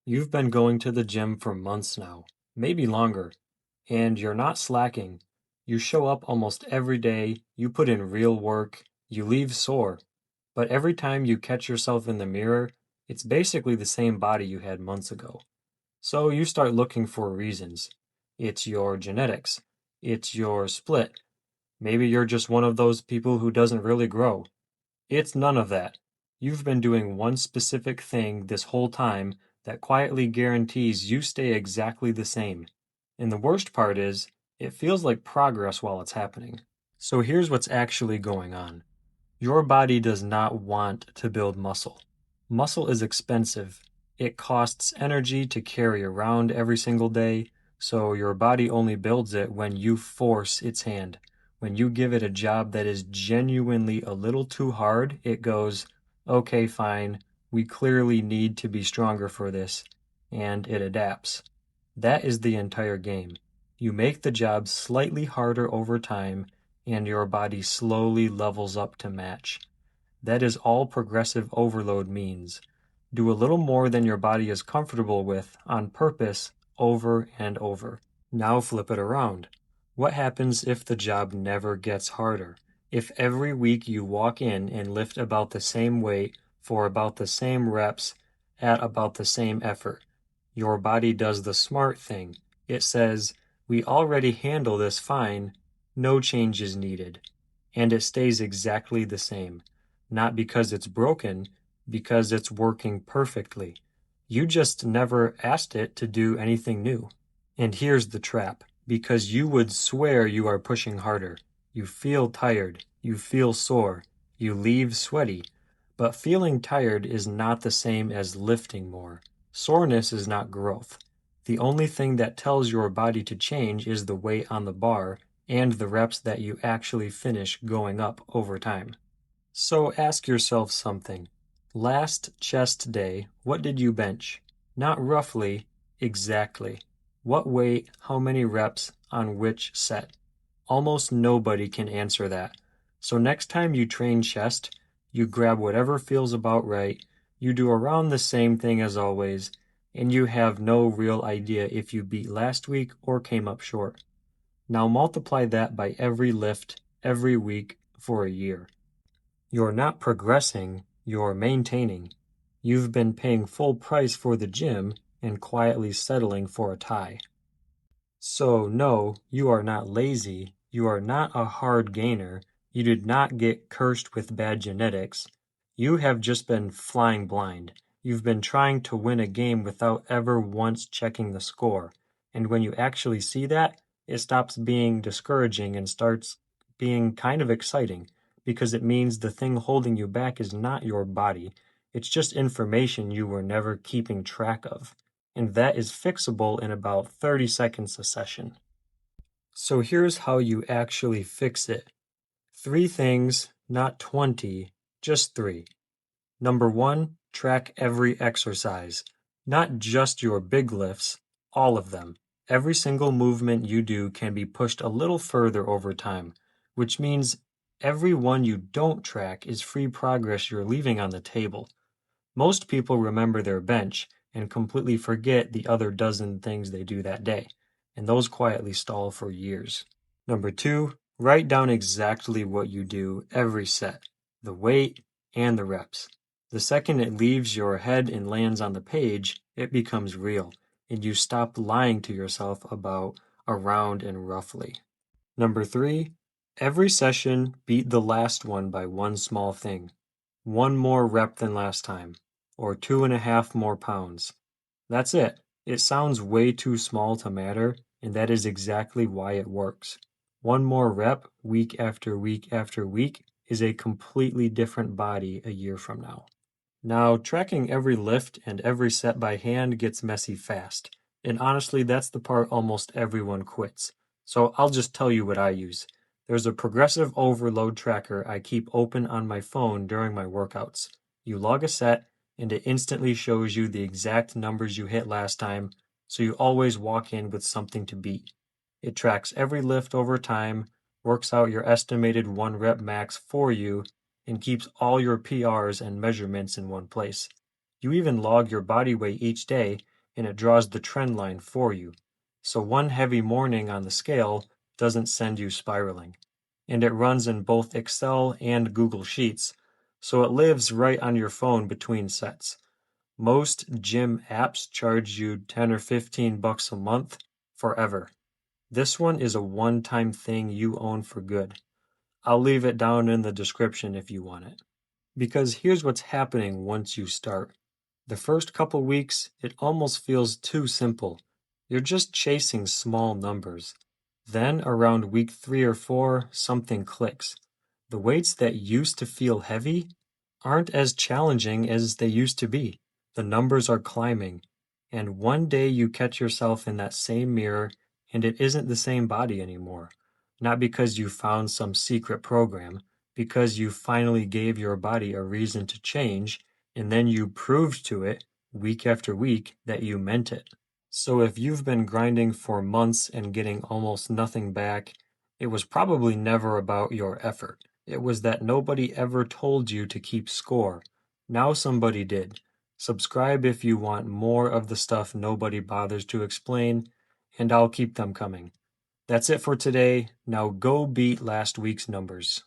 You've been going to the gym for months now, maybe longer, and you're not slacking. You show up almost every day, you put in real work, you leave sore. But every time you catch yourself in the mirror, it's basically the same body you had months ago. So you start looking for reasons. It's your genetics. It's your split. Maybe you're just one of those people who doesn't really grow. It's none of that. You've been doing one specific thing this whole time that quietly guarantees you stay exactly the same. And the worst part is, it feels like progress while it's happening. So here's what's actually going on. Your body does not want to build muscle. Muscle is expensive. It costs energy to carry around every single day, so your body only builds it when you force its hand. When you give it a job that is genuinely a little too hard, it goes, okay, fine, we clearly need to be stronger for this, and it adapts. That is the entire game. You make the job slightly harder over time, and your body slowly levels up to match. That is all progressive overload means. Do a little more than your body is comfortable with on purpose over and over. Now flip it around. What happens if the job never gets harder? If every week you walk in and lift about the same weight for about the same reps at about the same effort? Your body does the smart thing. It says, we already handle this fine, no change is needed. And it stays exactly the same. Not because it's broken, because it's working perfectly. You just never asked it to do anything new. And here's the trap. Because you would swear you are pushing harder. You feel tired. You feel sore. You leave sweaty. But feeling tired is not the same as lifting more. Soreness is not growth. The only thing that tells your body to change is the weight on the bar and the reps that you actually finish going up over time. So ask yourself something. Last chest day, what did you bench? Not roughly, exactly. What weight, how many reps, on which set? Almost nobody can answer that. So next time you train chest, you grab whatever feels about right, you do around the same thing as always, and you have no real idea if you beat last week or came up short. Now multiply that by every lift, every week, for a year. You're not progressing, you're maintaining. You've been paying full price for the gym and quietly settling for a tie. So, no, you are not lazy. You are not a hard gainer. You did not get cursed with bad genetics. You have just been flying blind. You've been trying to win a game without ever once checking the score. And when you actually see that, it stops being discouraging and starts being kind of exciting because it means the thing holding you back is not your body. It's just information you were never keeping track of, and that is fixable in about 30 seconds a session. So here's how you actually fix it. 3 things, not 20, just 3. Number 1, track every exercise. Not just your big lifts, all of them. Every single movement you do can be pushed a little further over time, which means every one you don't track is free progress you're leaving on the table. Most people remember their bench and completely forget the other dozen things they do that day, and those quietly stall for years. Number 2, write down exactly what you do every set, the weight and the reps. The second it leaves your head and lands on the page, it becomes real, and you stop lying to yourself about around and roughly. Number 3, every session beat the last one by one small thing. One more rep than last time, or 2.5 more pounds. That's it. It sounds way too small to matter, and that is exactly why it works. One more rep, week after week after week, is a completely different body a year from now. Now, tracking every lift and every set by hand gets messy fast, and honestly, that's the part almost everyone quits. So I'll just tell you what I use. There's a progressive overload tracker I keep open on my phone during my workouts. You log a set, and it instantly shows you the exact numbers you hit last time, so you always walk in with something to beat. It tracks every lift over time, works out your estimated 1 rep max for you, and keeps all your PRs and measurements in one place. You even log your body weight each day, and it draws the trend line for you. So one heavy morning on the scale doesn't send you spiraling. And it runs in both Excel and Google Sheets, so it lives right on your phone between sets. Most gym apps charge you 10 or 15 bucks a month forever. This one is a one-time thing you own for good. I'll leave it down in the description if you want it. Because here's what's happening once you start. The first couple weeks, it almost feels too simple. You're just chasing small numbers. Then, around week 3 or 4, something clicks. The weights that used to feel heavy aren't as challenging as they used to be. The numbers are climbing. And one day you catch yourself in that same mirror and it isn't the same body anymore. Not because you found some secret program, because you finally gave your body a reason to change, and then you proved to it week after week that you meant it. So if you've been grinding for months and getting almost nothing back, it was probably never about your effort. It was that nobody ever told you to keep score. Now somebody did. Subscribe if you want more of the stuff nobody bothers to explain, and I'll keep them coming. That's it for today. Now go beat last week's numbers.